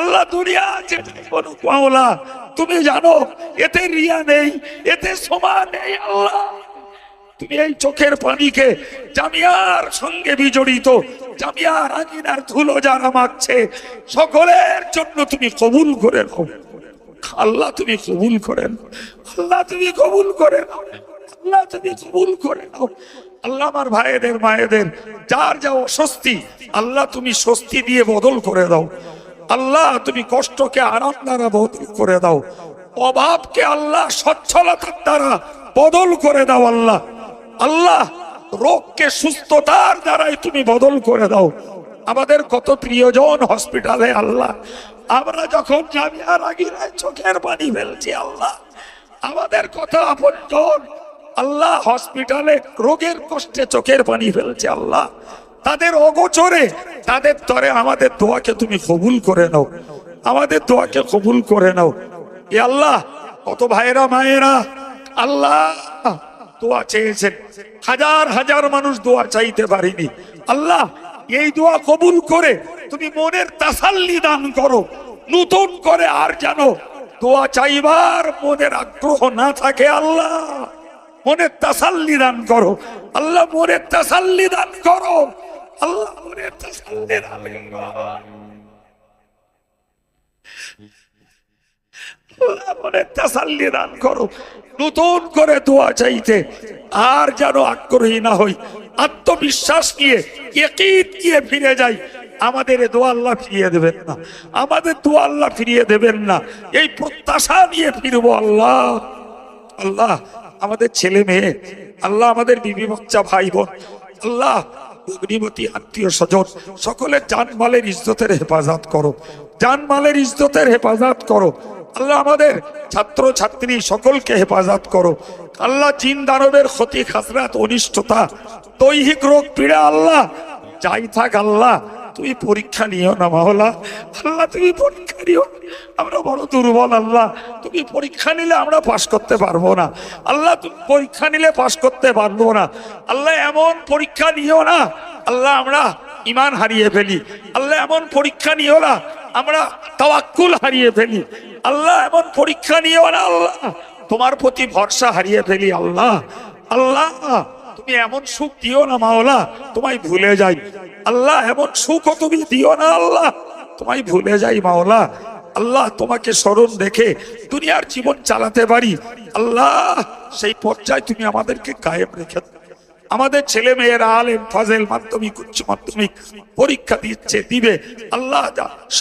আল্লাহ দুনিয়া মাওলা তুমি জানো এতে রিয়া নেই, এতে সমা নেই। আল্লাহ তুমি এই চোখের পানিকে জামিয়ার সঙ্গে বিজড়িত, জামিয়ার আঙিনার ধুলো যারা মাখছে সকলের জন্য তুমি কবুল করে নাও। আল্লাহ তুমি কবুল করে নাও, আল্লাহ তুমি কবুল করে নাও, আল্লাহ তুমি কবুল করে নাও। আল্লাহ আমার ভাইদের মায়েদের যার যা অস্বস্তি আল্লাহ তুমি স্বস্তি দিয়ে বদল করে দাও। আল্লাহ তুমি কষ্টকে আরাম দ্বারা বদল করে দাও, অভাবকে আল্লাহ সচ্ছলতার দ্বারা বদল করে দাও। আল্লাহ আল্লাহ রোগকে সুস্থতার দ্বারাই তুমি বদল করে দাও। আমাদের কত প্রিয়জন হসপিটালে, আল্লাহ আমরা যখন জামিয়ার আগিনায় চোখের পানি ফেলছি, আল্লাহ আমাদের কত আপনজন আল্লাহ হসপিটালে রোগের কষ্টে চোখের পানি ফেলছে। আল্লাহ তাদের অগোচরে তাদের তরে আমাদের দোয়াকে তুমি কবুল করে নাও, আমাদের দোয়াকে কবুল করে নাও। এ আল্লাহ কত ভাইরা মায়েরা আল্লাহ দোয়া চেয়েছেন, হাজার হাজার মানুষ দোয়া চাইতে পারিনি। আল্লাহ এই দোয়া কবুল করে তুমি মনের তাসাল্লি দান করো, নতুন করে আর যেন দোয়া চাইবার মনের আগ্রহ না থাকে। আল্লাহ মনের তাসাল্লি দান করো, আল্লাহ মনের তাসাল্লি দান করো, আল্লাহ মনের তাসাল্লি দান করো, আল্লাহ মনের তাসাল্লি দান করো। নতুন করে দোয়া চাইতে আর যেন আগ্রহী না হই, আত্মবিশ্বাস নিয়ে ইয়াকিন নিয়ে ফিরে যাই। আমাদের দোয়া আল্লাহ ফিরিয়ে দেবেন না, আমাদের দোয়া আল্লাহ ফিরিয়ে দেবেন না, এই প্রত্যাশা নিয়ে ফিরবো। আল্লাহ আল্লাহ আমাদের ছেলে মেয়ে, আল্লাহ আমাদের বিবি বাচ্চা ভাই বোন, আল্লাহ অগ্নিমতী আত্মীয় স্বজন সকলের জানমালের ইজ্জতের হেফাজত করো, জানমালের ইজ্জতের হেফাজত করো। আল্লাহ আমাদের ছাত্র ছাত্রী সকলকে হেফাজত করো। আল্লাহ জিন দানবের ক্ষতি খাসরাত অনিষ্টতা দৈহিক রোগ পীড়া আল্লাহ যাই থাক, আল্লাহ তুমি পরীক্ষা নিও না মাওলা। আল্লাহ তুমি পরীক্ষা নিও, আমরা বড় দুর্বল। আল্লাহ তুমি পরীক্ষা নিলে আমরা পাশ করতে পারবো না। আল্লাহ তুমি পরীক্ষা নিলে পাশ করতে পারবো না। আল্লাহ এমন পরীক্ষা নিও না আল্লাহ আমরা ঈমান হারিয়ে ফেলি। আল্লাহ এমন পরীক্ষা নিও না আমরা তাওয়াক্কুল হারিয়ে ফেলি। আল্লাহ এমন পরীক্ষা নিও না আল্লাহ তোমার প্রতি ভরসা হারিয়ে ফেলি। আল্লাহ আল্লাহ তুমি এমন সুখ দিও না মাওলা তোমায় ভুলে যাই। আল্লাহ এমন সুখও তুমি দিও না আল্লাহ তোমায় ভুলে যাই মাওলা। আল্লাহ তোমাকে স্মরণ রেখে দুনিয়ার জীবন চালাতে পারি। আল্লাহ সেই পর্যায়ে তুমি আমাদেরকে কায়েম রেখে। আমাদের ছেলে মেয়েরা আলেম ফাজেল মাধ্যমিক উচ্চ মাধ্যমিক পরীক্ষা দিচ্ছে দিবে, আল্লাহ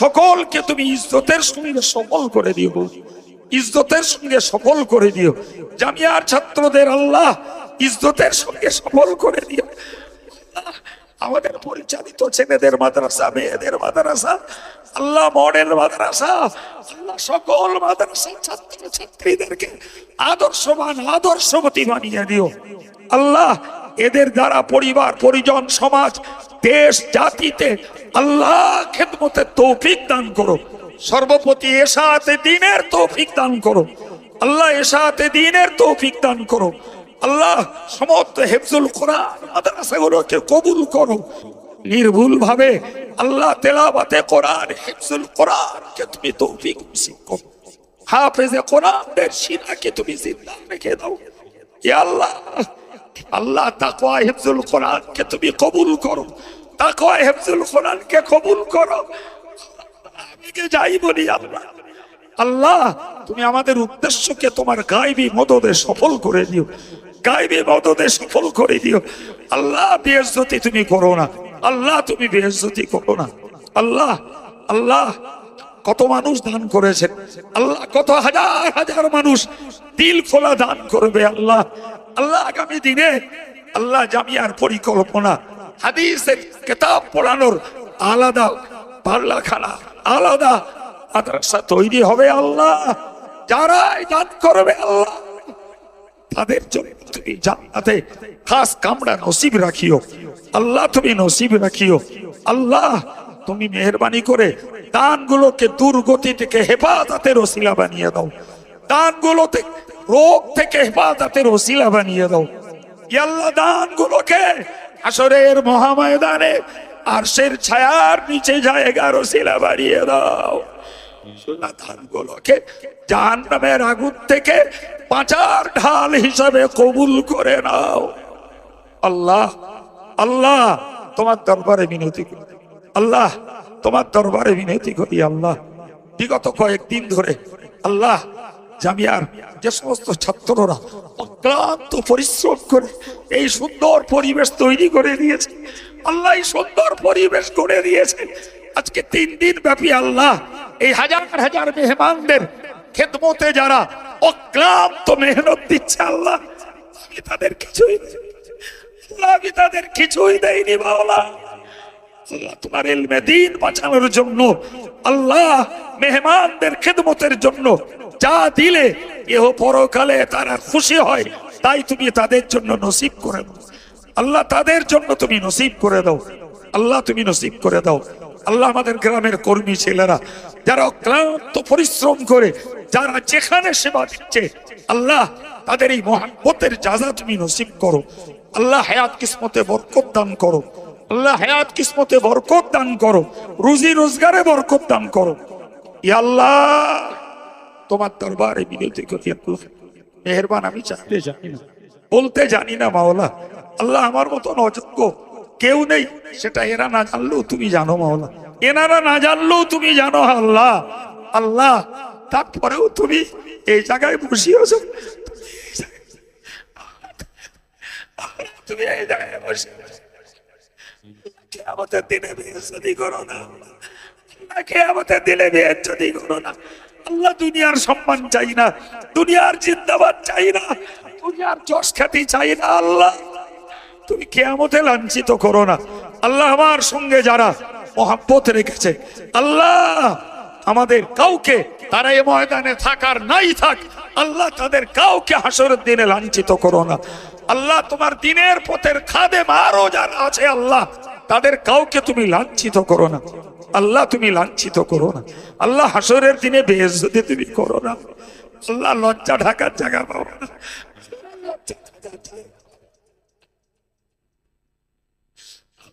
সকলকে তুমি ইজ্জতের সঙ্গে সফল করে দিও, ইজ্জতের সঙ্গে সফল করে দিও। জামিয়ার ছাত্রদের আল্লাহ ইজ্জতের সঙ্গে সফল করে দিও। আমাদের পরিচালিত ছেলেদের মাদ্রাসা, মেয়েদের মাদ্রাসা, আল্লাহ মডেল মাদ্রাসা, আল্লাহ সকল মাদ্রাসা ছাত্র ছাত্রীদেরকে আদর্শবান আদর্শবতী বানিয়ে দিও। আল্লাহ এদের দ্বারা পরিবার পরিজন সমাজ দেশ জাতিতে আল্লাহ খেদমতের তৌফিক দান করো। সর্বপ্রতি এশাতে দ্বীনের তৌফিক দান করো আল্লাহ, এশাতে দ্বীনের তৌফিক দান করো আল্লাহ। সমস্ত হেফজুল কোরআন মাদ্রাসাগুলোকে কবুল করো। নির্ভুল ভাবে আল্লাহ তেলাওয়াতে কোরআন হেফজুল কোরআনকে তুমি তৌফিক নসিব করো। হাফেজে কোরআনের সিনাকে তুমি জিন্দা রেখে দাও। ইয়া আল্লাহ আল্লাহ তাকওয়া হিফজুল কোরআনকে তুমি কবুল করো, তাকওয়া হিফজুল কোরআনকে কবুল করো। আমি কে যাই বলি আল্লাহ, আল্লাহ তুমি আমাদের উদ্দেশ্যকে তোমার গায়বী মদদে সফল করে দিও, গায়বী মদদে সফল করে দিও। আল্লাহ বেইজ্জতি তুমি করো না, আল্লাহ তুমি বেইজ্জতি করো না। আল্লাহ আল্লাহ কত মানুষ দান করেছেন আল্লাহ, কত হাজার হাজার মানুষ দিল খোলা দান করবে আল্লাহ। আল্লাহ আগামী দিনে আল্লাহ জামিয়ার পরিকল্পনা, হাদিসের কিতাব পড়ানোর আলাদা পাল্লাখানা, আলাদা মাদ্রাসা তৈরি হবে আল্লাহ। যারাই দান করবে আল্লাহ তাদের জন্য তুমি জান্নাতে খাস কামরা নসিব রাখিও আল্লাহ, তুমি নসিব রাখিও আল্লাহ। তুমি মেহেরবানি করে দানগুলোকে দুর্গতি থেকে হেফাজতের ওসিলা বানিয়ে দাও, দানগুলোতে রোগ থেকে হেফাজতের ওসিলা বানিয়ে দাও। ইয়া আল্লাহ দানগুলোকে হাসরের মহাময়দানে আরশের ছায়ার নিচে জায়গার ওসিলা বাড়িয়ে দাও। ধানগুলোকে জাহান্নামের আগুন থেকে পাঁচার ঢাল হিসাবে কবুল করে নাও। আল্লাহ আল্লাহ তোমার দরবারে বিনতি করি, আল্লাহ তোমার দরবারে বিনতি করি। আল্লাহ বিগত কয়েকদিন ধরে আল্লাহ জামিয়ার যে সমস্ত ছাত্ররা অক্লান্ত পরিশ্রম করে এই সুন্দর পরিবেশ তৈরি করে দিয়েছে, আল্লাহ এই সুন্দর পরিবেশ করে দিয়েছে। আজকে 3 দিন ব্যাপী আল্লাহ এই হাজার হাজার মেহমানদের খেদমতে যারা অক্লান্ত মেহনত দিচ্ছে, আল্লাহ আমি তাদের কিছুই আমি তাদের কিছুই দেয়নি মাওলা। আল্লাহ তোমার ইলমে দ্বীন বাঁচানোর জন্য, আল্লাহ মেহমানদের খেদমতের জন্য যা দিলে এহ পরকালে তারা খুশি হয়, তাই তুমি তাদের জন্য নসিব করে দাও। আল্লাহ তাদের জন্য তুমি নসিব করে দাও, আল্লাহ তুমি নসিব করে দাও। আল্লাহ আমাদের গ্রামের কর্মী ছেলেরা যারা ক্লান্ত পরিশ্রম করে যারা যেখানে সেবা দিচ্ছে, আল্লাহ তাদের এই মহব্বতের যাজা তুমি নসিব করো। আল্লাহ হায়াত কিসমতে বরকত দান করো, আল্লাহ হায়াত কিসমতে বরকত দান করো, রুজি রোজগারে বরকত দান করো। ইয়া আল্লাহ তোমার দরবারে বিনতি করি, মেহেরবান আমি চাইতে জানি না, বলতে জানি না মাওলা। আল্লাহ আমার মতন অযোগ্য কেউ নেই, সেটা এরা না জানলেও তুমি জানো মাওলা, এনারা না জানলেও তুমি জানো আল্লাহ। আল্লাহ তারপরেও তুমি এই জায়গায় বসিয়েছো, তুমি এই জায়গায় বসে আমাদের দিনে বেহেশতি করো না, আমাদের দিলে বেহেশতি করো না। আল্লাহ দুনিয়ার সম্মান চাই না, দুনিয়ার জিন্দাবাদ চাই না, দুনিয়ার যশ খ্যাতি চাই না। আল্লাহ তুমি কিয়ামতে লাঞ্ছিত করো না। আল্লাহ আমার সঙ্গে যারা মহব্বত রেখেছে, আল্লাহ আমাদের কাউকে তারা এই ময়দানে থাকার নাই থাক, আল্লাহ তাদের কাউকে হাসরের দিনে লাঞ্ছিত করো না। আল্লাহ তোমার দিনের পথের খাদেম আরো যারা আছে, আল্লাহ তাদের কাউকে তুমি লাঞ্ছিত করো না। আল্লাহ তুমি লাঞ্ছিত করো না। আল্লাহ হাসরের দিনে বেইজ্জতি তুমি করো না। আল্লাহ লজ্জা ঢাকার জায়গা পাও না।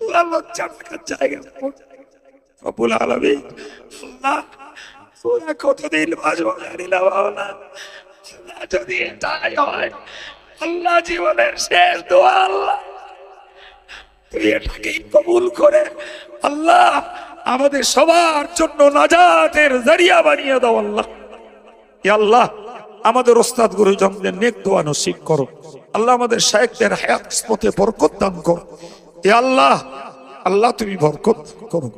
আল্লাহ লজ্জা ঢাকার জায়গা পাও না। রব্বুল আলামিন আল্লাহ তোরা কতদিন বাঁচবো জানি না বাবা। আল্লাহ যদি এটাই হয়, আল্লাহ জীবনের শেষ দোয়া, আল্লাহ তুই এটাকেই কবুল করে আল্লাহ আমাদের সবার জন্য নাজাতের জরিয়া বানিয়ে দাও। আল্লাহ ইয়া আল্লাহ আমাদের ওস্তাদ গুরুজনদের নেক দোয়া নসিব করো। আল্লাহ আমাদের শায়েখদের হায়াত কিসমতে বরকত দান করো। ইয়া আল্লাহ আল্লাহ তুমি বরকত করো।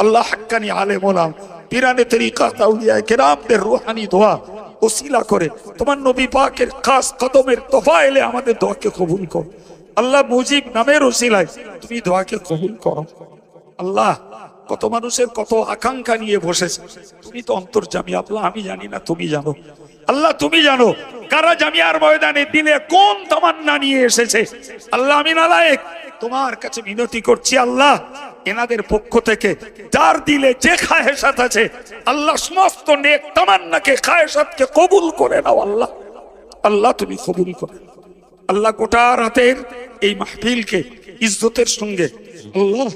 আল্লাহ হাক্কানি আলেম ওলাম পিরানে তরিকাত আউলিয়া কেরামদের রূহানি দোয়া ওসিলা করে তোমার নবী পাকের খাস কদমের তোফায়েলে আমাদের দোয়াকে কবুল করো। আল্লাহ মুজিব নামের ওসিলায় তুমি দোয়াকে কবুল করো। আল্লাহ কত মানুষের কত আকাঙ্ক্ষা নিয়ে বসেছে, তুমি তো অন্তর্যামী আল্লাহ, আমি জানি না, তুমি জানো। আল্লাহ তুমি জানো কারা জামিয়ার ময়দানে দিলে কোন তামান্না নিয়ে এসেছে। আল্লাহ আমি নালায়েক তোমার কাছে মিনতি করছি, আল্লাহ এনাদের পক্ষ থেকে যার দিলে যে খায়েশাত আছে, আল্লাহ সমস্ত নেক তামান্নাকে খায়েশাতকে কবুল করে নাও। আল্লাহ আল্লাহ তুমি কবুল করো। আল্লাহ গোটা রাতের এই মাহফিলকে ইজ্জতের সঙ্গে, আল্লাহ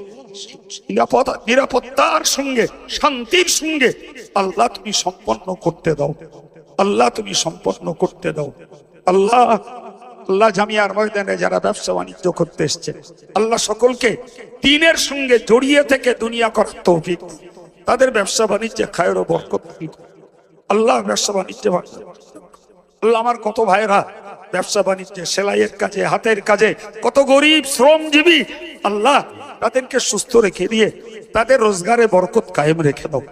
নিরাপত্তার সঙ্গে, শান্তির সঙ্গে আল্লাহ তুমি সম্পন্ন করতে দাও। আল্লাহ তুমি সম্পন্ন করতে দাও। আল্লাহ আল্লাহ জামিয়ার ময়দানে যারা ব্যবসা বাণিজ্য করতে এসছে, আল্লাহ সকলকে দ্বীনের সঙ্গে জড়িয়ে থেকে দুনিয়া করার তৌফিক, তাদের ব্যবসা বাণিজ্যে খায়ের ও বরকত। আল্লাহ ব্যবসা বাণিজ্যে, আল্লাহ আমার কত ভাইরা ব্যবসা বাণিজ্যে, সেলাইয়ের কাজে, হাতের কাজে, কত গরিব শ্রমজীবী, আল্লাহ তাদেরকে সুস্থ রেখে দিয়ে তাদের রোজগারে বরকত কায়েম রেখে দাও।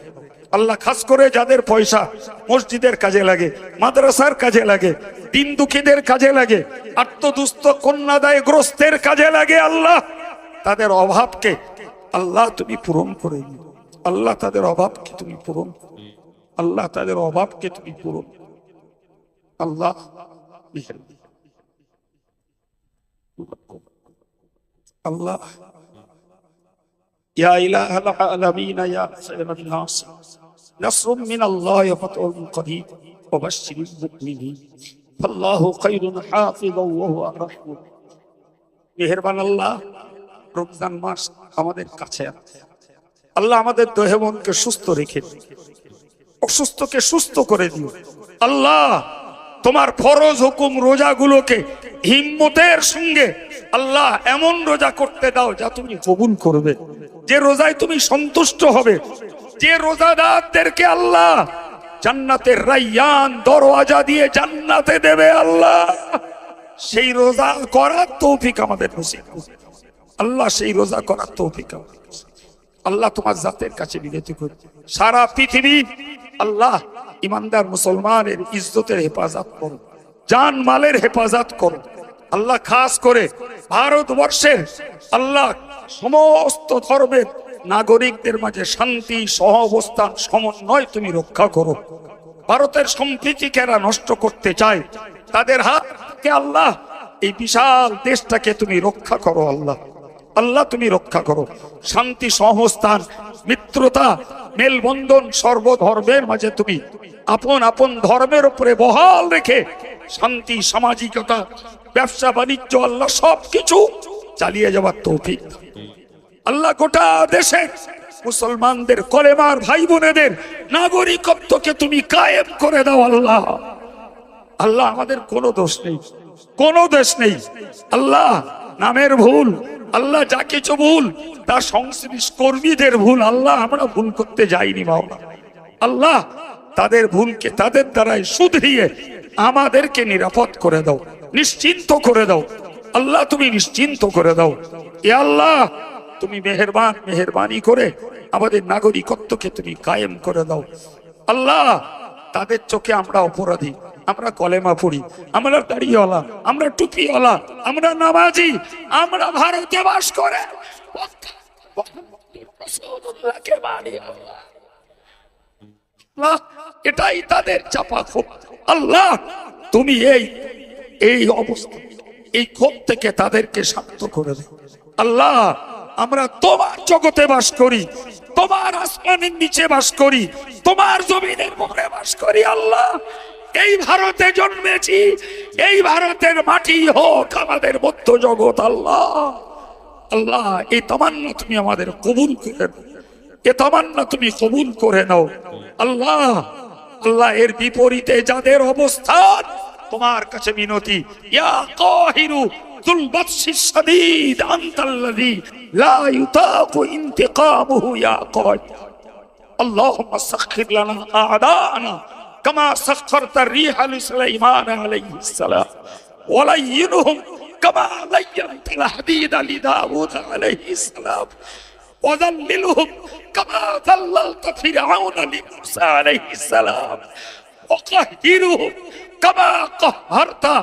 আল্লাহ খাস করে যাদের পয়সা মসজিদের কাজে লাগে, মাদ্রাসার কাজে লাগে, দিন দুঃখীদের কাজে লাগে, আত্মদুস্থ কন্যাদায় গ্রস্তের কাজে লাগে, আল্লাহ তাদের অভাবকে আল্লাহ তুমি পূরণ করে দিও। আল্লাহ তাদের অভাবকে তুমি পূরণ, আল্লাহ তাদের অভাবকে তুমি পূরণ। আল্লাহ আল্লাহ ইয়া ইলাহাল আলামিন ইয়া খায়রান নাস নাসরুম মিনাল্লাহি ওয়া ফাতহুন করিব ওয়া বাশশিরিল মুমিনিন আল্লাহু খায়রুন হাফিযাও ওয়া হুয়া আরহামুর। মেহেরবান আল্লাহ রমজান মাস আমাদের কাছে আছে। আল্লাহ আমাদের দেহ মনকে সুস্থ রেখে দিও, অসুস্থকে সুস্থ করে দিও। আল্লাহ তোমার ফরজ হুকুম রোজাগুলোকে হিম্মতের সঙ্গে আল্লাহ এমন রোজা করতে দাও যা তুমি কবুল করবে, যে রোজায় তুমি সন্তুষ্ট হবে, যে রোজাদারদেরকে আল্লাহ জান্নাতের রায়্যান দরওয়াজা দিয়ে জান্নাতে দেবে। আল্লাহ সেই রোজা করার তৌফিক আমাদের নসিব করো। আল্লাহ সেই রোজা করার তৌফিক আমাদের নসিব। আল্লাহ তোমার জাতের কাছে বিনতি করি, সারা পৃথিবী আল্লাহ ইমানদার মুসলমানের ইজ্জতের হেফাজত করো, জান মালের হেফাজত করো। আল্লাহ খাস করে ভারতবর্ষের আল্লাহ সমস্ত ধর্মের নাগরিকদের মাঝে শান্তি সহাবস্থান সমন্বয় তুমি রক্ষা করো। ভারতের সম্প্রীতিকে এরা নষ্ট করতে চায়, তাদের হাত থেকে আল্লাহ এই বিশাল দেশটাকে তুমি রক্ষা করো। আল্লাহ আল্লাহ তুমি রক্ষা করো। শান্তি সহাবস্থান মিত্রতা মেলবন্ধন সর্বধর্মের মাঝে তুমি আপন আপন ধর্মের উপরে বহাল রেখে শান্তি সামাজিকতা ব্যবসা বাণিজ্য আল্লাহ সবকিছু চালিয়ে যাওয়ার তৌফিক দাও। আল্লাহ গোটা দেশে মুসলমানদের কলেমার ভাই বোনেদের নাগরিকত্বকে তুমি কায়েম করে দাও। আল্লাহ আল্লাহ আমাদের কোনো দোষ নেই, কোনো দোষ নেই। আল্লাহ নামের ভুল, আল্লাহ যা কিছু ভুল তা সংশ্লিষ্ট কর্মীদের ভুল। আল্লাহ আমরা ভুল করতে যাইনি মাওলা। আল্লাহ তাদের ভুলকে তাদের দ্বারাই শুধরিয়ে আমাদেরকে নিরাপদ করে দাও, নিশ্চিন্ত করে দাও। আল্লাহ তুমি নিশ্চিন্ত করে দাও। এ আল্লাহ তুমি মেহেরবানি করে আমাদের নাগরিকত্বকে তুমি কায়েম করে দাও। আল্লাহ তাদের চোখে আমরা অপরাধী, আমরা কলেমা পড়ি, আমরা দাড়িওয়ালা, আমরা টুপিওয়ালা, আমরা নামাজি, আমরা ভারতে বাস করে এটাই তাদের চাপা ক্ষোভ। আল্লাহ তুমি এই অবস্থা এই ক্ষোভ থেকে তাদেরকে শান্ত করে দাও। আল্লাহ আমরা তোমার জগতে বাস করি, তোমার আসমানের নিচে বাস করি, তোমার জমিনের উপরে বাস করি। আল্লাহ এই ভারতে জন্মেছি, এই ভারতের মাটি হোক আমাদের মধ্য জগৎ। আল্লাহ আল্লাহ এই তামান্না তুমি আমাদের কবুল করে নাও, এ তামান্না তুমি কবুল করে নাও। আল্লাহ আল্লাহ এর বিপরীতে যাদের অবস্থান তোমার কাছে মিনতি, ইয়া কাহিরু যুল বাতশিস শাদীদ আনতাল্লাযী লা ইউতাকু ইনতিকামুহু ইয়া কাহির। আল্লাহুম্মা সাখখির লানা আ'দানা কামা সাখখারতা রিহা লিসুলাইমান আলাইহিস সালাম ওয়া লাইয়িনহুম কামা লাইয়ানতাল হাদীদা লিদাউদ আলাইহিস সালাম ওয়া যাল্লিলহুম কামা যাল্লালতা ফিরআউনা লিমূসা আলাইহিস সালাম ওয়া কাহিরহুম কামা কাহহারতা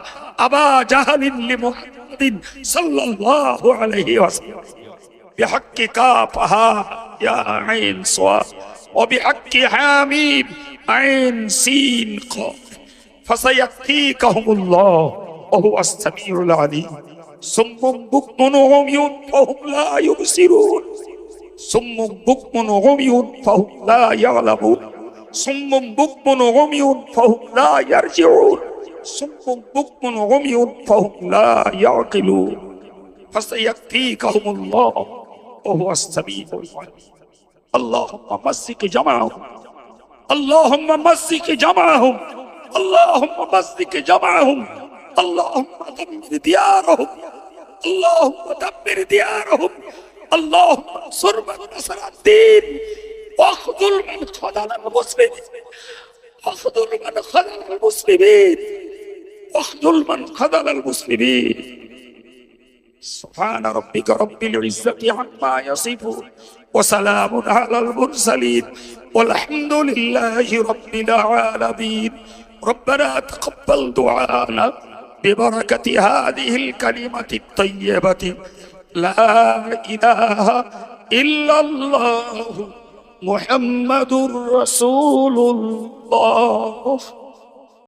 আবা জাহলিন লিমুহাম্মাদিন সাল্লাল্লাহু আলাইহি ওয়াসাল্লাম بحق كافها يا عين صاد وبحق حاميم عين سين قاف فسيكفيكهم الله وهو السميع العليم صم بكم عمي فهم لا يبصرون صم بكم عمي فهم لا يعلمون صم بكم عمي فهم لا يرجعون صم بكم عمي فهم لا يعقلون فسيكفيكهم الله وهو السميع العليم اللهم مزق جمعهم اللهم مزق جمعهم اللهم مزق جمعهم اللهم دمر ديارهم اللهم دمر ديارهم اللهم انصر من نصر الدين واخذل من خذل المسلمين واخذل من خذل المسلمين واخذل من خذل المسلمين سبحان ربك رب العزة عما يصفون وسلام على المرسلين والحمد لله رب العالمين ربنا تقبل دعانا ببركة هذه الكلمة الطيبة لا إله إلا الله محمد رسول الله